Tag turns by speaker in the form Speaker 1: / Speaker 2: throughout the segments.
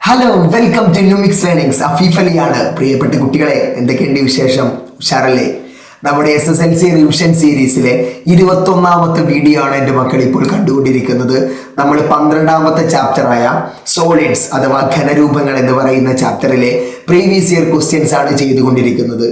Speaker 1: Hello welcome to Numix learnings. Afeef അലിയാണ്. പ്രിയപ്പെട്ട കുട്ടികളെ, എന്തൊക്കെയുണ്ട് വിശേഷം? ഉഷാറല്ലേ? നമ്മുടെ SSLC റിവിഷൻ സീരീസിലെ 21ാമത്തെ വീഡിയോ ആണ് എൻ്റെ മക്കൾ ഇപ്പോൾ കണ്ടുകൊണ്ടിരിക്കുന്നത്. നമ്മൾ 12ാമത്തെ ചാപ്റ്ററായ സോളിഡ്സ് അഥവാ ഘനരൂപങ്ങൾ എന്ന് പറയുന്ന ചാപ്റ്ററിലെ പ്രീവിയസ് ഇയർ ക്വസ്റ്റ്യൻസ് ആണ് ചെയ്തുകൊണ്ടിരിക്കുന്നത്.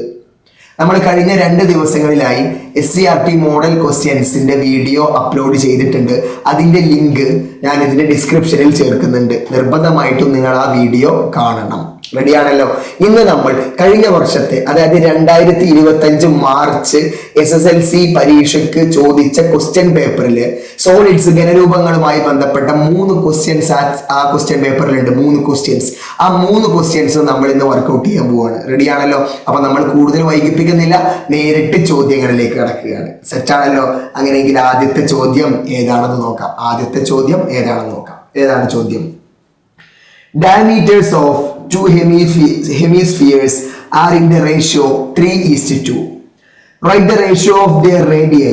Speaker 1: നമ്മൾ കഴിഞ്ഞ 2 ദിവസങ്ങളിലായി SCERT മോഡൽ ക്വസ്റ്റ്യൻസിന്റെ വീഡിയോ അപ്ലോഡ് ചെയ്തിട്ടുണ്ട്. അതിന്റെ ലിങ്ക് ഞാൻ ഇതിന്റെ ഡിസ്ക്രിപ്ഷനിൽ ചേർക്കുന്നുണ്ട്. നിർബന്ധമായിട്ടും നിങ്ങൾ ആ വീഡിയോ കാണണം. റെഡിയാണല്ലോ? ഇന്ന് നമ്മൾ കഴിഞ്ഞ വർഷത്തെ, അതായത് 2025 മാർച്ച് SSLC പരീക്ഷയ്ക്ക് ചോദിച്ച ക്വസ്റ്റ്യൻ പേപ്പറിൽ സോളിഡ്സ് ഘനരൂപങ്ങളുമായി ബന്ധപ്പെട്ട 3 ക്വസ്റ്റ്യൻസ് ആ ക്വസ്റ്റ്യൻ പേപ്പറിലുണ്ട്. 3 ക്വസ്റ്റ്യൻസ്. ആ 3 ക്വസ്റ്റ്യൻസ് നമ്മൾ ഇന്ന് വർക്ക്ഔട്ട് ചെയ്യാൻ പോവാണ്. റെഡിയാണല്ലോ? അപ്പൊ നമ്മൾ കൂടുതൽ വൈകിപ്പിക്കുന്നില്ല, നേരിട്ട് ചോദ്യങ്ങളിലേക്ക് കടക്കുകയാണ്. സെറ്റാണല്ലോ? അങ്ങനെയെങ്കിൽ ആദ്യത്തെ ചോദ്യം ഏതാണെന്ന് നോക്കാം. ഏതാണ് ചോദ്യം? Diameters of two hemispheres are in the ratio 3:2. Write the ratio of their radii.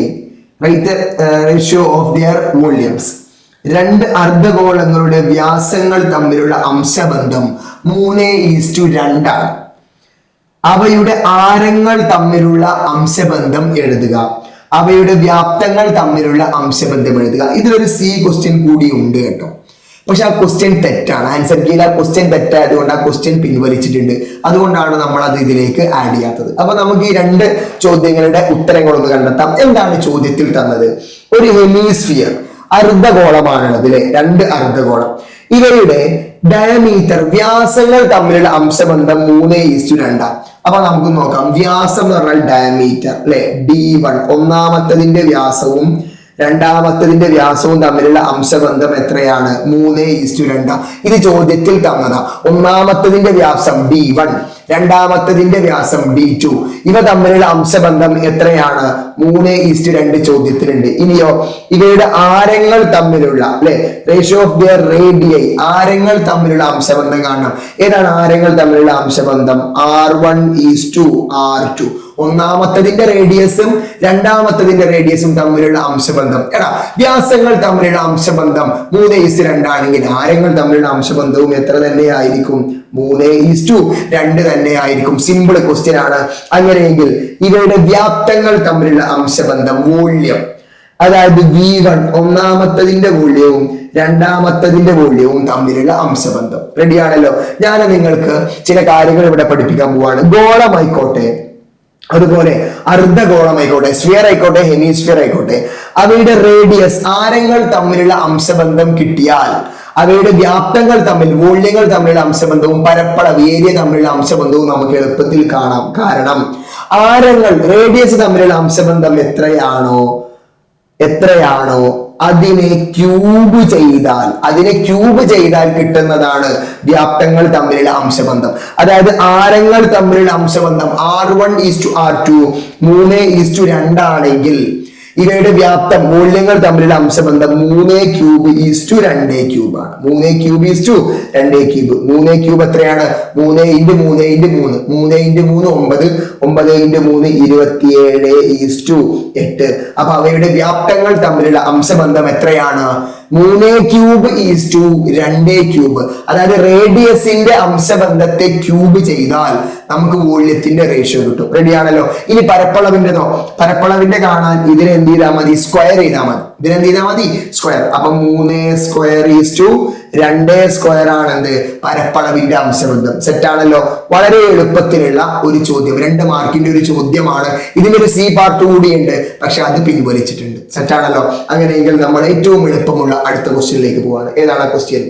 Speaker 1: Write the ratio of their volumes. 2 അർദ്ധഗോളങ്ങളുടെ വ്യാസങ്ങൾ തമ്മിലുള്ള അംശബന്ധം 3:2 ആണ്. അവയുടെ ആരങ്ങൾ തമ്മിലുള്ള അംശബന്ധം എഴുതുക. അവയുടെ വ്യാപ്തങ്ങൾ തമ്മിലുള്ള അംശബന്ധം എഴുതുക. ഇതിലൊരു C ക്വസ്റ്റ്യൻ കൂടി ഉണ്ട് കേട്ടോ. പക്ഷെ ആ ക്വസ്റ്റ്യൻ തെറ്റാണ്. ആൻസർ കീയിൽ ആ ക്വസ്റ്റ്യൻ തെറ്റായതുകൊണ്ട് ആ ക്വസ്റ്റ്യൻ പിൻവലിച്ചിട്ടുണ്ട്. അതുകൊണ്ടാണ് നമ്മൾ അത് ഇതിലേക്ക് ആഡ് ചെയ്യാത്തത്. അപ്പൊ നമുക്ക് ഈ 2 ചോദ്യങ്ങളുടെ ഉത്തരങ്ങളൊന്ന് കണ്ടെത്താം. എന്താണ് ചോദ്യത്തിൽ തന്നത്? ഒരു ഹെമിസ്ഫിയർ, അർദ്ധഗോളമാണുള്ളത് അല്ലെ? 2 അർദ്ധഗോളം. ഇവയുടെ ഡയമീറ്റർ, വ്യാസങ്ങൾ തമ്മിലുള്ള അംശബന്ധം 3:2. അപ്പൊ നമുക്ക് നോക്കാം. വ്യാസം എന്ന് പറഞ്ഞാൽ ഡയമീറ്റർ അല്ലെ? D1, ഒന്നാമത്തതിന്റെ വ്യാസവും രണ്ടാമത്തതിന്റെ വ്യാസവും തമ്മിലുള്ള അംശബന്ധം എത്രയാണ്? 3:2. ഇത് ചോദ്യത്തിൽ തന്നതാ. ഒന്നാമത്തതിന്റെ വ്യാസം D1, രണ്ടാമത്തതിന്റെ വ്യാസം D2. ഇവ തമ്മിലുള്ള അംശബന്ധം എത്രയാണ്? 3:2 ചോദ്യത്തിലുണ്ട്. ഇനിയോ ഇവയുടെ ആരങ്ങൾ തമ്മിലുള്ള അല്ലെ? റേഷ്യോ ഓഫ് ദിയർ റേഡിയൈ, ആരങ്ങൾ തമ്മിലുള്ള അംശബന്ധം കാണണം. ഏതാണ് ആരങ്ങൾ തമ്മിലുള്ള അംശബന്ധം? R1:R2. ഒന്നാമത്തതിന്റെ റേഡിയസും രണ്ടാമത്തതിന്റെ റേഡിയസും തമ്മിലുള്ള അംശബന്ധം. വ്യാസങ്ങൾ തമ്മിലുള്ള അംശബന്ധം 3:2 ആണെങ്കിൽ ആരങ്ങൾ തമ്മിലുള്ള അംശബന്ധവും എത്ര തന്നെ ആയിരിക്കും? 3:2 തന്നെ ആയിരിക്കും. സിമ്പിൾ ക്വസ്റ്റ്യൻ ആണ്. അങ്ങനെയെങ്കിൽ ഇവയുടെ വ്യാപ്തങ്ങൾ തമ്മിലുള്ള അംശബന്ധം, വോള്യം, അതായത് V1, ഒന്നാമത്തതിന്റെ വോള്യവും രണ്ടാമത്തതിന്റെ വോള്യവും തമ്മിലുള്ള അംശബന്ധം. റെഡിയാണല്ലോ? ഞാൻ നിങ്ങൾക്ക് ചില കാര്യങ്ങൾ ഇവിടെ പഠിപ്പിക്കാൻ പോവാണ്. ഗോളമായിക്കോട്ടെ, അതുപോലെ അർദ്ധഗോളമായിക്കോട്ടെ, സ്ഫിയർ ആയിക്കോട്ടെ, ഹെമിസ്ഫിയർ ആയിക്കോട്ടെ, അവയുടെ റേഡിയസ്, ആരങ്ങൾ തമ്മിലുള്ള അംശബന്ധം കിട്ടിയാൽ അവയുടെ വ്യാപ്തങ്ങൾ തമ്മിൽ, വോള്യങ്ങൾ തമ്മിലുള്ള അംശബന്ധവും പരപ്പളവ്, ഏരിയ തമ്മിലുള്ള അംശബന്ധവും നമുക്ക് എളുപ്പത്തിൽ കാണാം. കാരണം ആരങ്ങൾ, റേഡിയസ് തമ്മിലുള്ള അംശബന്ധം എത്രയാണോ അതിനെ ക്യൂബ് ചെയ്താൽ കിട്ടുന്നതാണ് വ്യാപ്തങ്ങൾ തമ്മിലുള്ള അംശബന്ധം. അതായത് ആരങ്ങൾ തമ്മിലുള്ള അംശബന്ധം R1:R2 3:2 ആണെങ്കിൽ ഇവയുടെ വ്യാപ്തം, മൂല്യങ്ങൾ തമ്മിലുള്ള അംശബന്ധം 3:2 ആണ്. 3:2 3 എത്രയാണ്? 3:3 9, 9:3 27:8. അപ്പൊ അവയുടെ വ്യാപ്തങ്ങൾ തമ്മിലുള്ള അംശബന്ധം എത്രയാണ്? 3:3 അതായത് റേഡിയസിന്റെ അംശബന്ധത്തെ ക്യൂബ് ചെയ്താൽ നമുക്ക് വോള്യത്തിന്റെ റേഷ്യോ കിട്ടും. റെഡിയാണല്ലോ? ഇനി പരപ്പളവിന്റെതോ? പരപ്പളവിന്റെ കാണാൻ ഇതിനെ എന്ത് ചെയ്താൽ മതി? സ്ക്വയർ ചെയ്താൽ മതി. സ്ക്വയർ. അപ്പൊ 3:2 ആണ് എന്ത്? പരപ്പളവിന്റെ അംശബന്ധം. സെറ്റാണല്ലോ? വളരെ എളുപ്പത്തിലുള്ള ഒരു ചോദ്യം, 2 മാർക്കിന്റെ ഒരു ചോദ്യമാണ്. ഇതിനൊരു C പാർട്ട് കൂടിയുണ്ട്, പക്ഷെ അത് പിൻവലിച്ചിട്ടുണ്ട്. സെറ്റാണല്ലോ? അങ്ങനെയെങ്കിൽ നമ്മൾ ഏറ്റവും എളുപ്പമുള്ള അടുത്ത ക്വസ്റ്റ്യനിലേക്ക് പോവാണ്. ഏതാണ് question?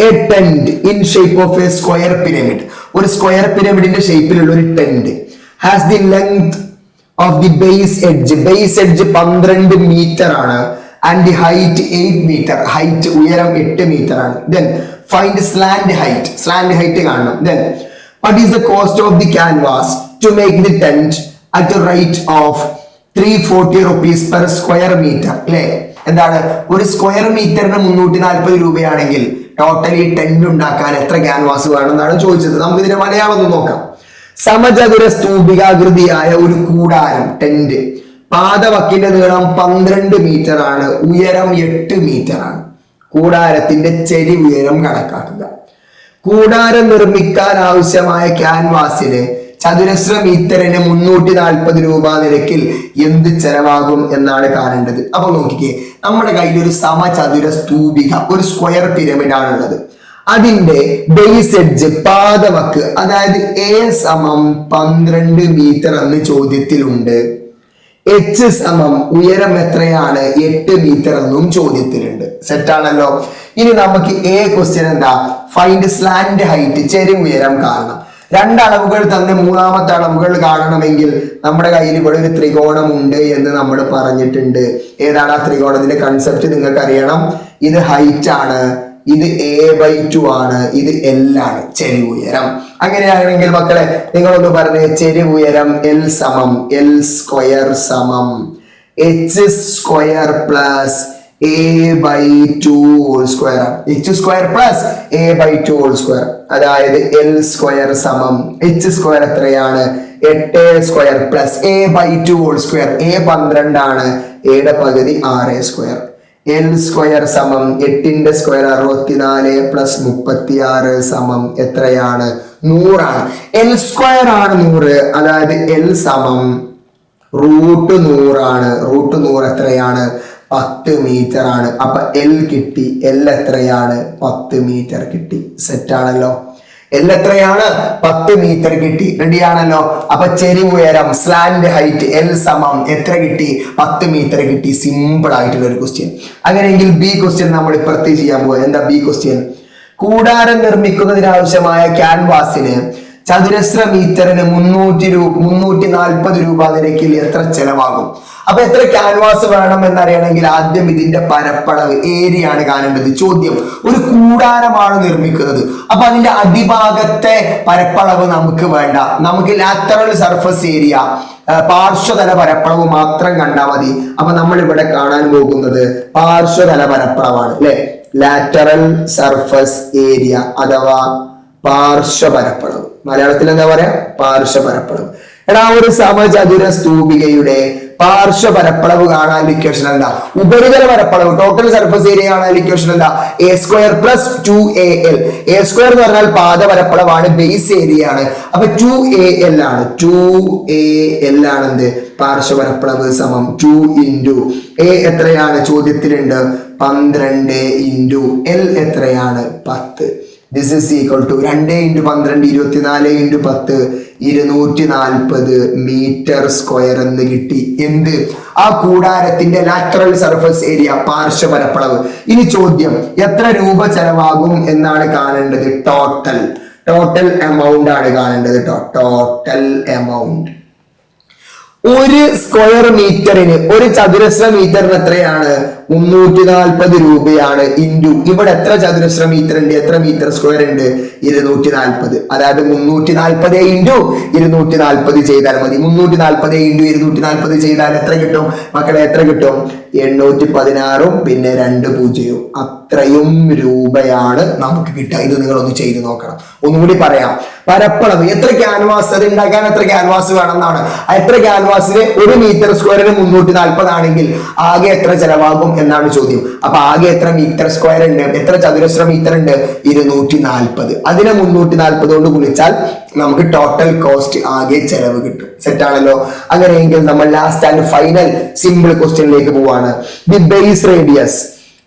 Speaker 1: A tent in shape of a square pyramid. ഒരു സ്ക്വയർ പിരമിഡിന്റെ ഷേപ്പിലുള്ള ഒരു tent has the length of the base edge 12 metre ആണ്, and the height 8 metre. Height, ഉയരം 8 മീറ്റർ ആണ്. Then find slant height കാണണം. Then what is the cost of the canvas to make the tent at a rate of 340 rupees per square meter? അല്ലേ? എന്താണ്? ഒരു square മീറ്ററിന് 340 രൂപയാണെങ്കിൽ totally tent ഉണ്ടാക്കാൻ എത്ര canvas വേണമെന്നാണ് ചോദിച്ചത്. നമുക്ക് ഇതിന്റെ മലയാളം ഒന്ന് നോക്കാം. സമചതുര സ്തൂപികാകൃതിയായ ഒരു കൂടാരം, ടെന്റ്, പാദവക്കിന്റെ നീളം 12 മീറ്റർ ആണ്, ഉയരം 8 മീറ്റർ ആണ്. കൂടാരത്തിന്റെ ചെരി ഉയരം കണക്കാക്കുക. കൂടാരം നിർമ്മിക്കാൻ ആവശ്യമായ ക്യാൻവാസിന് ചതുരശ്ര മീറ്ററിന് 340 രൂപ നിരക്കിൽ എന്ത് ചെലവാകും എന്നാണ് കാണേണ്ടത്. അപ്പൊ നോക്കിക്കേ, നമ്മുടെ കയ്യിൽ ഒരു സമചതുര സ്തൂപിക, ഒരു സ്ക്വയർ പിരമിഡ് ആണുള്ളത്. അതിന്റെ ബേസ് എഡ്ജ് പാദവക്ക്, അതായത് എ സമം 12 മീറ്റർ എന്ന് ചോദ്യത്തിലുണ്ട്. എച്ച് സമം ഉയരം എത്രയാണ് 8 മീറ്റർ എന്നും ചോദ്യത്തിലുണ്ട്. സെറ്റാണല്ലോ. ഇനി നമുക്ക് എ ക്വസ്റ്റ്യൻ എന്താ, ഫൈൻഡ് സ്ലാന്റ് ഹൈറ്റ്, ചെരിവ് ഉയരം കാണണം. രണ്ടളവുകൾ തന്നെ മൂന്നാമത്തെ അളവുകൾ കാണണമെങ്കിൽ നമ്മുടെ കയ്യിൽ ഇവിടെ ഒരു ത്രികോണം ഉണ്ട് എന്ന് നമ്മൾ പറഞ്ഞിട്ടുണ്ട്. ഏതാണ് ആ ത്രികോണത്തിന്റെ കൺസെപ്റ്റ് നിങ്ങൾക്ക് അറിയണം. ഇത് ഹൈറ്റ് ആണ്, ഇത് a/2 ആണ്, ഇത് L ആണ്, ചെരിവ് ഉയരം. അങ്ങനെയാണെങ്കിൽ മക്കളെ നിങ്ങളൊന്ന് പറഞ്ഞേ, ചെരിവ് ഉയരം L സമം L സ്ക്വയർ സമം h square plus a/2 whole square, h square plus a/2 whole square. അതായത് L സ്ക്വയർ സമം h സ്ക്വയർ എത്രയാണ് 8 square plus a/2 whole square. a 12 ആണ്, a യുടെ പകുതി 6 സ്ക്വയർ. L സ്ക്വയർ സമം 8ന്റെ സ്ക്വയർ 64 പ്ലസ് 36 സമം എത്രയാണ് 100 ആണ്. L സ്ക്വയർ ആണ് 100, അതായത് L സമം √100 ആണ്. √100 എത്രയാണ് 10 മീറ്റർ ആണ്. അപ്പൊ L കിട്ടി. L എത്രയാണ് 10 മീറ്റർ കിട്ടി. സെറ്റ് ആണല്ലോ. L എത്രയാണ് 10 മീറ്റർ കിട്ടി. റെഡി ആണല്ലോ. അപ്പൊ ചെരിവ് ഉയരം സ്ലാന്റ് ഹൈറ്റ് L സമം എത്ര കിട്ടി 10 മീറ്റർ കിട്ടി. സിമ്പിൾ ആയിട്ടുള്ള ഒരു ക്വസ്റ്റ്യൻ. അങ്ങനെയെങ്കിൽ ബി ക്വസ്റ്റ്യൻ നമ്മൾ ഇപ്പുറത്ത് ചെയ്യാൻ പോകും. എന്താ ബി ക്വസ്റ്റ്യൻ? കൂടാരം നിർമ്മിക്കുന്നതിന് ആവശ്യമായ ക്യാൻവാസിന് ചതുരശ്ര മീറ്ററിന് 340 രൂപ നിരക്കിൽ എത്ര ചെലവാകും? അപ്പൊ എത്ര ക്യാൻവാസ് വേണം എന്നറിയണമെങ്കിൽ ആദ്യം ഇതിന്റെ പരപ്പളവ്, ഏരിയ ആണ് കാണേണ്ടത്. ചോദ്യം ഒരു കൂടാരമാണ് നിർമ്മിക്കുന്നത്, അപ്പൊ അതിന്റെ അടിഭാഗത്തെ പരപ്പളവ് നമുക്ക് വേണ്ട. നമുക്ക് ലാറ്ററൽ സർഫസ് ഏരിയ, പാർശ്വതല പരപ്പളവ് മാത്രം കണ്ടാൽ മതി. അപ്പൊ നമ്മൾ ഇവിടെ കാണാൻ പോകുന്നത് പാർശ്വതല പരപ്പളവാണ് അല്ലെ, ലാറ്ററൽ സർഫസ് ഏരിയ അഥവാ പാർശ്വപരപ്പളവ്. മലയാളത്തിൽ എന്താ പറയാ? പാർശ്വപരപ്പളവ്. എടാ, ഒരു സമചതുര സ്തൂപികയുടെ പാർശ്വപരപ്പളവ് കാണാൻ ഇക്വേഷൻ എന്താ? ഉപരിതല പരപ്പളവ്, ടോട്ടൽ സർഫസ് ഏരിയ കാണാൻ ഇക്വേഷൻ എന്താ? a square plus 2al. a square എന്ന് പറഞ്ഞാൽ പാദപരപ്പളവാണ്, ബേസ് ഏരിയ ആണ്. അപ്പൊ 2al ആണ്. 2al ആണ് എന്ത്? പാർശ്വപരപ്പളവ് സമം 2 ഇൻറ്റു a എത്രയാണ് ചോദ്യത്തിലുണ്ട് 12 ഇൻറ്റു l എത്രയാണ് 10. This is equal to 2 into 12 24 into 10 240 metre square എന്ന് കിട്ടി. എന്ത്? ആ കൂടാരത്തിന്റെ ലാറ്ററൽ സർഫസ് ഏരിയ, പാർശ്വപരപ്പളവ്. ഇനി ചോദ്യം എത്ര രൂപ ചെലവാകും എന്നാണ് കാണേണ്ടത്. ടോട്ടൽ എമൗണ്ട് ആണ് കാണേണ്ടത്. Total amount. ഒരു സ്ക്വയർ മീറ്ററിന്, ഒരു ചതുരശ്ര മീറ്ററിന് എത്രയാണ് 340 രൂപയാണ്. ഇൻറ്റു ഇവിടെ എത്ര ചതുരശ്ര മീറ്റർ ഉണ്ട്, എത്ര മീറ്റർ സ്ക്വയർ ഉണ്ട് 240. അതായത് 340 ഇൻറ്റു 240 ചെയ്താൽ മതി. 340 ഇൻറ്റു 240 ചെയ്താൽ എത്ര കിട്ടും മക്കളെ? എത്ര കിട്ടും? 816 പിന്നെ 2 0. അത്രയും രൂപയാണ് നമുക്ക് കിട്ടുക. ഇത് നിങ്ങളൊന്ന് ചെയ്ത് നോക്കണം. ഒന്നുകൂടി പറയാം. പരപ്പളവ് എത്ര ക്യാൻവാസ്, അത് ഉണ്ടാക്കാൻ എത്ര ക്യാൻവാസ് വേണം എന്നാണ്. എത്ര ക്യാൻവാസിന് 1 മീറ്റർ സ്ക്വയറിന് 340 ആണെങ്കിൽ ആകെ എത്ര ചെലവാകും എന്നാണ് ചോദ്യം. അപ്പൊ ആകെ എത്ര മീറ്റർ സ്ക്വയർ ഉണ്ട്, എത്ര ചതുരശ്ര മീറ്റർ ഉണ്ട്? 240. അതിനെ 340 കൊണ്ട് ഗുണിച്ചാൽ നമുക്ക് ടോട്ടൽ കോസ്റ്റ്, ആകെ ചെലവ് കിട്ടും. സെറ്റ് ആണല്ലോ. അങ്ങനെയെങ്കിൽ നമ്മൾ ലാസ്റ്റ് ആൻഡ് ഫൈനൽ സിമ്പിൾ ക്വസ്റ്റ്യനിലേക്ക് പോവാണ്. The base radius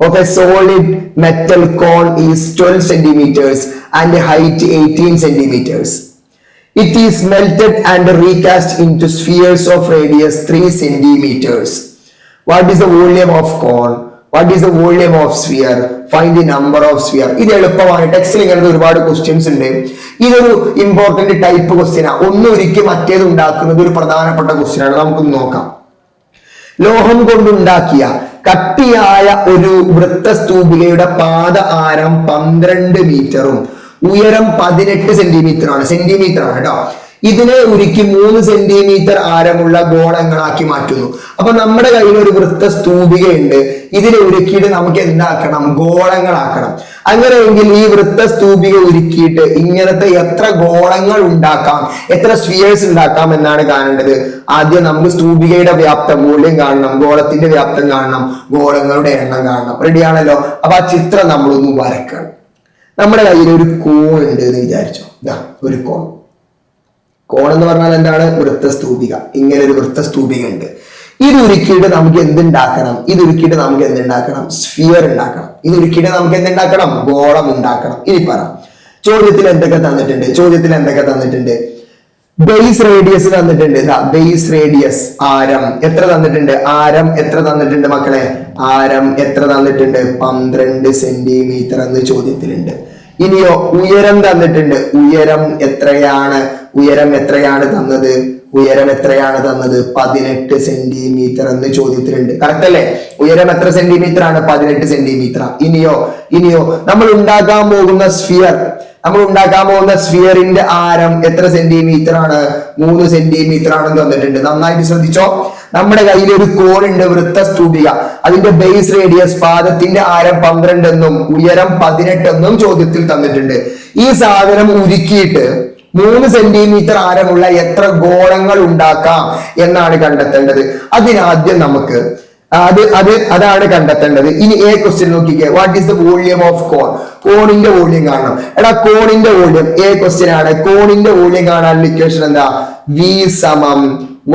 Speaker 1: of a solid metal cone is 12 centimeters and height 18 centimeters. It is melted and recast into spheres of radius 3 centimeters. What is the volume of cone? What is the volume of sphere? Find the number of sphere. ഇത് എളുപ്പമാണ്. ടെക്സ്റ്റിൽ ഇങ്ങനത്തെ ഒരുപാട് questions ഉണ്ട്. ഇതൊരു important type ക്വസ്റ്റ്യനാ. ഒന്നൊരിക്കൽ മറ്റേത് ഉണ്ടാക്കുന്നത് ഒരു പ്രധാനപ്പെട്ട ക്വസ്റ്റ്യൻ ആണ്. നമുക്കൊന്ന് നോക്കാം. ലോഹം കൊണ്ടുണ്ടാക്കിയ കട്ടിയായ ഒരു വൃത്തസ്തൂപികയുടെ പാദ ആരം 12 മീറ്ററും ഉയരം 18 സെന്റിമീറ്റർ ആണ്. സെന്റിമീറ്റർ ആണ് കേട്ടോ. ഇതിനെ ഉരുക്കി 3 സെന്റിമീറ്റർ ആരമുള്ള ഗോളങ്ങളാക്കി മാറ്റുന്നു. അപ്പൊ നമ്മുടെ കയ്യിൽ ഒരു വൃത്തസ്തൂപികയുണ്ട്. ഇതിനെ ഉരുക്കിയിട്ട് നമുക്ക് എന്താക്കണം? ഗോളങ്ങളാക്കണം. അങ്ങനെയെങ്കിൽ ഈ വൃത്തസ്തൂപിക ഉരുക്കിയിട്ട് ഇങ്ങനത്തെ എത്ര ഗോളങ്ങൾ ഉണ്ടാക്കാം, എത്ര സ്ഫിയേഴ്സ് ഉണ്ടാക്കാം എന്നാണ് കാണേണ്ടത്. ആദ്യം നമുക്ക് സ്തൂപികയുടെ വ്യാപ്തം, മൂല്യം കാണണം, ഗോളത്തിന്റെ വ്യാപ്തം കാണണം, ഗോളങ്ങളുടെ എണ്ണം കാണണം. റെഡിയാണല്ലോ. അപ്പൊ ആ ചിത്രം നമ്മളൊന്ന് വരക്കണം. നമ്മുടെ കയ്യിൽ ഒരു കോൺ ഉണ്ട് എന്ന് വിചാരിച്ചോ. ഇതാ ഒരു കോൺ. കോൺ എന്ന് പറഞ്ഞാൽ എന്താണ്? വൃത്തസ്തൂപിക. ഇങ്ങനെ ഒരു വൃത്തസ്തൂപിക ഉണ്ട്. ഇത് ഉരുക്കിയിട്ട് നമുക്ക് എന്തുണ്ടാക്കണം? സ്ഫിയർ ഉണ്ടാക്കണം. ഇത് ഉരുക്കിയിട്ട് നമുക്ക് എന്തുണ്ടാക്കണം? ഗോളം ഉണ്ടാക്കണം. ഇനി പറ, ചോദ്യത്തിൽ എന്തൊക്കെ തന്നിട്ടുണ്ട്? ബേസ് റേഡിയസ് തന്നിട്ടുണ്ട്. ബേസ് റേഡിയസ് ആരം എത്ര തന്നിട്ടുണ്ട് മക്കളെ? ആരം എത്ര തന്നിട്ടുണ്ട്? 12 സെന്റിമീറ്റർ എന്ന് ചോദ്യത്തിലുണ്ട്. ഇനിയോ ഉയരം തന്നിട്ടുണ്ട്. ഉയരം എത്രയാണ് തന്നത്? 18 സെന്റിമീറ്റർ എന്ന് ചോദ്യത്തിലുണ്ട്. കറക്റ്റ് അല്ലേ? ഉയരം എത്ര സെന്റിമീറ്റർ ആണ്? 18 സെന്റിമീറ്റർ. ഇനിയോ നമ്മൾ ഉണ്ടാക്കാൻ പോകുന്ന സ്ഫിയറിന്റെ ആരം എത്ര സെന്റിമീറ്റർ ആണ്? 3 സെന്റിമീറ്റർ ആണെന്ന് തന്നിട്ടുണ്ട്. നന്നായിട്ട് ശ്രദ്ധിച്ചോ. നമ്മുടെ കയ്യിൽ ഒരു കോൺ ഉണ്ട്, വൃത്തസ്തൂപിക. അതിന്റെ ബേസ് റേഡിയസ് പാദത്തിന്റെ ആരം 12 എന്നും ഉയരം 18 എന്നും ചോദ്യത്തിൽ തന്നിട്ടുണ്ട്. ഈ സാധനം ഉരുക്കിയിട്ട് 3 സെന്റിമീറ്റർ ആരമുള്ള എത്ര ഗോളങ്ങൾ ഉണ്ടാക്കാം എന്നാണ് കണ്ടെത്തേണ്ടത്. അതിനാദ്യം നമുക്ക് അതാണ് കണ്ടെത്തേണ്ടത്. ഇനി എ ക്വസ്റ്റ്യൻ നോക്കിക്കേ. What is the volume of cone? കോണിന്റെ വോളിയം കാണണം. കോണിന്റെ വോളിയം എ ക്വസ്റ്റ്യൻ ആണ്. കോണിന്റെ വോളിയം കാണാനുള്ള ഇക്വേഷൻ എന്താ? V സമം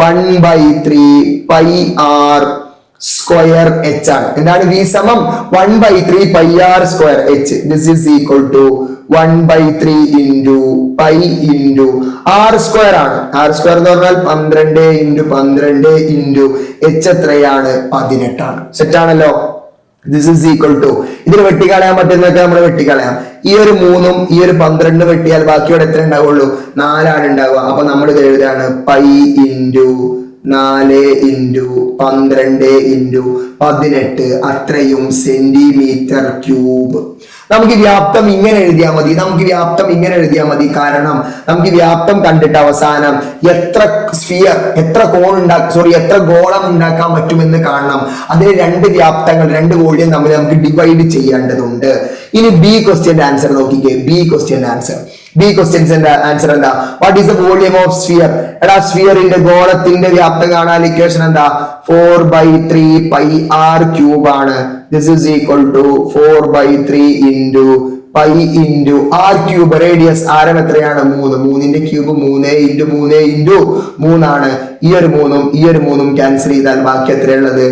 Speaker 1: 1/3 പൈ ആർ സ്ക്വയർ h ആണ്. എന്താണ്? V സമം 1/3 pi R square h. This is equal to 1/3 into pi into R square ആണ്. ആർ സ്ക്വയർ എന്ന് പറഞ്ഞാൽ 12 ഇൻറ്റു 12 ഇൻറ്റു h എത്രയാണ്? 18 ആണ്. സെറ്റ് ആണല്ലോ. ദിസ് ഈസ് ഈക്വൽ ടു, ഇതിന് വെട്ടിക്കളയാൻ പറ്റുന്നതൊക്കെ നമ്മൾ വെട്ടിക്കളയാം. ഈ ഒരു 3ഉം ഈ ഒരു 12 വെട്ടിയാൽ ബാക്കിയോടെ എത്ര ഉണ്ടാവുള്ളൂ? 4 ആണ് ഉണ്ടാവുക. അപ്പൊ നമ്മൾ ഇത് എഴുതാണ് പൈ ഇൻറ്റു 4 ഇൻറ്റു 12 ഇൻറ്റു 18 അത്രയും സെന്റിമീറ്റർ ക്യൂബ്. നമുക്ക് വ്യാപ്തം ഇങ്ങനെ എഴുതിയാൽ മതി. കാരണം നമുക്ക് വ്യാപ്തം കണ്ടിട്ട് അവസാനം എത്ര ഗോളം ഉണ്ടാക്കാൻ പറ്റുമെന്ന് കാണണം. അതിന് 2 വ്യാപ്തങ്ങൾ, 2 വോളിയം തമ്മിൽ നമുക്ക് ഡിവൈഡ് ചെയ്യേണ്ടതുണ്ട്. ഇനി ബി ക്വസ്റ്റ്യന്റെ ആൻസർ നോക്കിക്കേ. ബി ക്വസ്റ്റ്യന്റെ ആൻസർ എന്താ? What is the volume of sphere? സ്ഫിയറിന്റെ ഗോളത്തിന്റെ വ്യാപ്തം കാണാൻ ഇക്വേഷൻ എന്താ? 4/3 പൈ ആർ ക്യൂബ് ആണ്. This is equal to 4/3 into pi into R cube. Radius ആരം എത്രയാണ്? 3. 3ന്റെ ക്യൂബ് 3 ഇൻറ്റു 3 ഇൻറ്റു 3 ആണ്. ഈ ഒരു 3ഉം ക്യാൻസൽ ചെയ്താൽ ബാക്കി എത്രയുള്ളത്?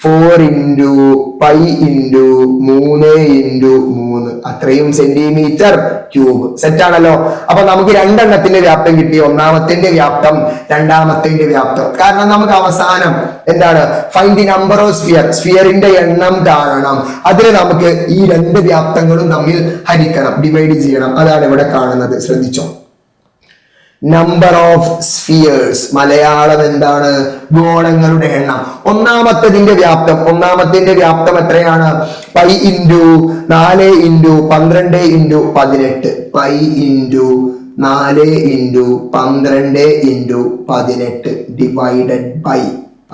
Speaker 1: 4 ഇൻറ്റു പൈ ഇൻറ്റു 3 ഇൻറ്റു 3 അത്രയും സെന്റിമീറ്റർ ക്യൂബ്. സെറ്റ് ആണല്ലോ. അപ്പൊ നമുക്ക് 2 എണ്ണത്തിന്റെ വ്യാപ്തം കിട്ടി. ഒന്നാമത്തിന്റെ വ്യാപ്തം, രണ്ടാമത്തിന്റെ വ്യാപ്തം. കാരണം നമുക്ക് അവസാനം എന്താണ്? ഫൈൻഡ് ദി നമ്പർ ഓഫ് സ്ഫിയറിന്റെ എണ്ണം കാണണം. അതിന് നമുക്ക് ഈ 2 വ്യാപ്തങ്ങളും തമ്മിൽ ഹരിക്കണം, ഡിവൈഡ് ചെയ്യണം. അതാണ് ഇവിടെ കാണുന്നത്. ശ്രദ്ധിച്ചോ. നമ്പർ ഓഫ് സ്ഫിയേഴ്സ്, മലയാളം എന്താണ്? ഗോളങ്ങളുടെ എണ്ണം. ഒന്നാമത്തതിന്റെ വ്യാപ്തം എത്രയാണ്? Pi into 4 into 12 into 18. Pi into 4 into 12 into 18 divided by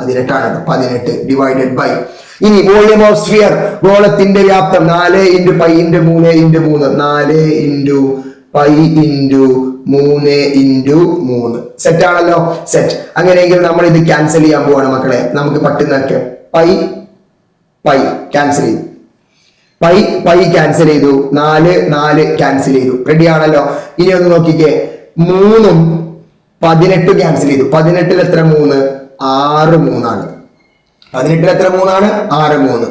Speaker 1: 18 ആണ്. 18 ഡിവൈഡഡ് ബൈ. ഇനി വോളിയം ഓഫ് സ്ഫിയർ, ഗോളത്തിന്റെ വ്യാപ്തം 4 into pi into 3 into 3. 4 into pi into 3 into 3. Set ആണല്ലോ. സെറ്റ്. അങ്ങനെയെങ്കിൽ നമ്മൾ ഇത് ക്യാൻസൽ ചെയ്യാൻ പോവാണ് മക്കളെ. നമുക്ക് പറ്റുന്നൊക്കെ പൈ ക്യാൻസൽ ചെയ്തു. പൈ ക്യാൻസൽ ചെയ്തു. 4 ക്യാൻസൽ ചെയ്തു. റെഡി ആണല്ലോ. ഇനി ഒന്ന് നോക്കിക്കേ. 3ഉം 18 ക്യാൻസൽ ചെയ്തു. 18ൽ എത്ര? 3. 6 3 ആണ്. 18ൽ എത്ര? 3 ആണ്. 6 3.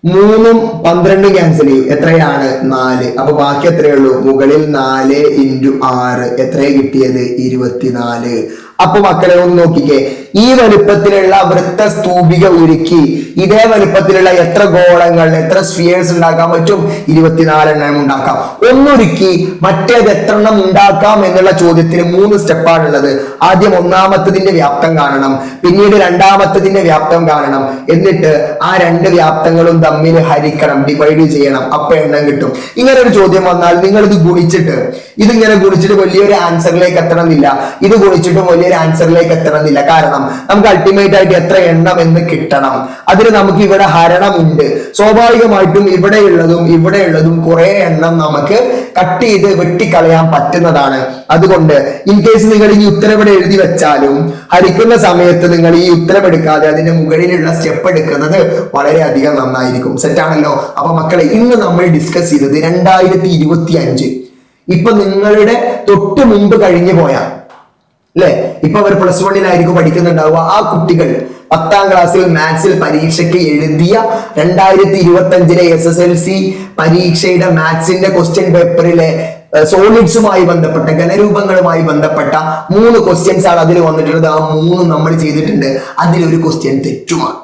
Speaker 1: 3ഉം 12 ക്യാൻസൽ ചെയ്യും. എത്രയാണ്? 4. അപ്പൊ ബാക്കി എത്രയുള്ളൂ? മുകളിൽ 4 ഇൻറ്റു 6 എത്രയാ കിട്ടിയത്? 24. അപ്പൊ മക്കളെ ഒന്ന് നോക്കിക്കേ. ഈ വലുപ്പത്തിലുള്ള വൃത്തസ്തൂപിക ഉരുക്കി ഇതേ വലുപ്പത്തിലുള്ള എത്ര ഗോളങ്ങൾ, എത്ര സ്ഫിയേഴ്സ് ഉണ്ടാക്കാൻ പറ്റും? 24 എണ്ണം ഉണ്ടാക്കാം. ഒന്നുരുക്കി മറ്റേത് എത്ര എണ്ണം ഉണ്ടാക്കാം എന്നുള്ള ചോദ്യത്തിന് 3 സ്റ്റെപ്പാണുള്ളത്. ആദ്യം ഒന്നാമത്തതിന്റെ വ്യാപ്തം കാണണം, പിന്നീട് രണ്ടാമത്തതിന്റെ വ്യാപ്തം കാണണം, എന്നിട്ട് ആ 2 വ്യാപ്തങ്ങളും തമ്മിൽ ഹരിക്കണം, ഡിവൈഡ് ചെയ്യണം. അപ്പൊ എണ്ണം കിട്ടും. ഇങ്ങനെ ഒരു ചോദ്യം വന്നാൽ നിങ്ങൾ ഇത് ഗുണിച്ചിട്ട് ഇതിങ്ങനെ ഗുണിച്ചിട്ട് വലിയൊരു ആൻസറിലേക്ക് എത്തണമെന്നില്ല, ഇത് ഗുണിച്ചിട്ടും വലിയൊരു ആൻസറിലേക്ക് എത്തണമെന്നില്ല. കാരണം നമുക്ക് അൾട്ടിമേറ്റ് ആയിട്ട് എത്ര എണ്ണം എന്ന് കിട്ടണം. അതിന് നമുക്ക് ഇവിടെ ഹരണമുണ്ട്. സ്വാഭാവികമായിട്ടും ഇവിടെയുള്ളതും കുറെ എണ്ണം നമുക്ക് കട്ട് ചെയ്ത് വെട്ടിക്കളയാൻ പറ്റുന്നതാണ്. അതുകൊണ്ട് ഇൻ കേസ് നിങ്ങൾ ഈ ഉത്തരം ഇവിടെ എഴുതി വെച്ചാലും ഹരിക്കുന്ന സമയത്ത് നിങ്ങൾ ഈ ഉത്തരം എടുക്കാതെ അതിന്റെ മുകളിലുള്ള സ്റ്റെപ്പ് എടുക്കുന്നത് വളരെയധികം നന്നായിരിക്കും. സെറ്റാണല്ലോ? അപ്പൊ മക്കളെ, ഇന്ന് നമ്മൾ ഡിസ്കസ് ചെയ്തത് 2025 ഇപ്പൊ നിങ്ങളുടെ തൊട്ട് മുമ്പ് കഴിഞ്ഞു പോയ അല്ലെ, ഇപ്പൊ അവർ +1 പഠിക്കുന്നുണ്ടാവുക. ആ കുട്ടികൾ 10ാം ക്ലാസ്സിൽ മാത്സിൽ പരീക്ഷയ്ക്ക് എഴുതിയ 2025 SSLC പരീക്ഷയുടെ മാത്സിന്റെ ക്വസ്റ്റ്യൻ പേപ്പറിലെ സോളിഡ്സുമായി ബന്ധപ്പെട്ട ഘനരൂപങ്ങളുമായി ബന്ധപ്പെട്ട 3 ക്വസ്റ്റ്യൻസ് ആണ് അതിൽ വന്നിട്ടുള്ളത്. ആ 3 നമ്മൾ ചെയ്തിട്ടുണ്ട്. അതിലൊരു ക്വസ്റ്റ്യൻ തെറ്റുമാണ്.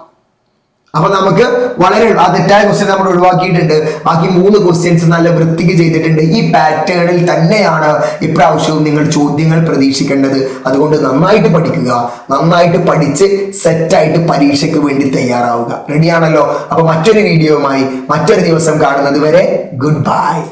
Speaker 1: അപ്പൊ നമുക്ക് വളരെ ആ തെറ്റായ ക്വസ്റ്റ്യൻ നമ്മൾ ഒഴിവാക്കിയിട്ടുണ്ട്. ബാക്കി 3 ക്വസ്റ്റ്യൻസ് നല്ല വൃത്തിക്ക് ചെയ്തിട്ടുണ്ട്. ഈ പാറ്റേണിൽ തന്നെയാണ് ഇപ്രാവശ്യവും നിങ്ങൾ ചോദ്യങ്ങൾ പ്രതീക്ഷിക്കേണ്ടത്. അതുകൊണ്ട് നന്നായിട്ട് പഠിക്കുക, നന്നായിട്ട് പഠിച്ച് സെറ്റായിട്ട് പരീക്ഷയ്ക്ക് വേണ്ടി തയ്യാറാവുക. റെഡിയാണല്ലോ? അപ്പൊ മറ്റൊരു വീഡിയോയുമായി മറ്റൊരു ദിവസം കാണുന്നത് വരെ ഗുഡ് ബൈ.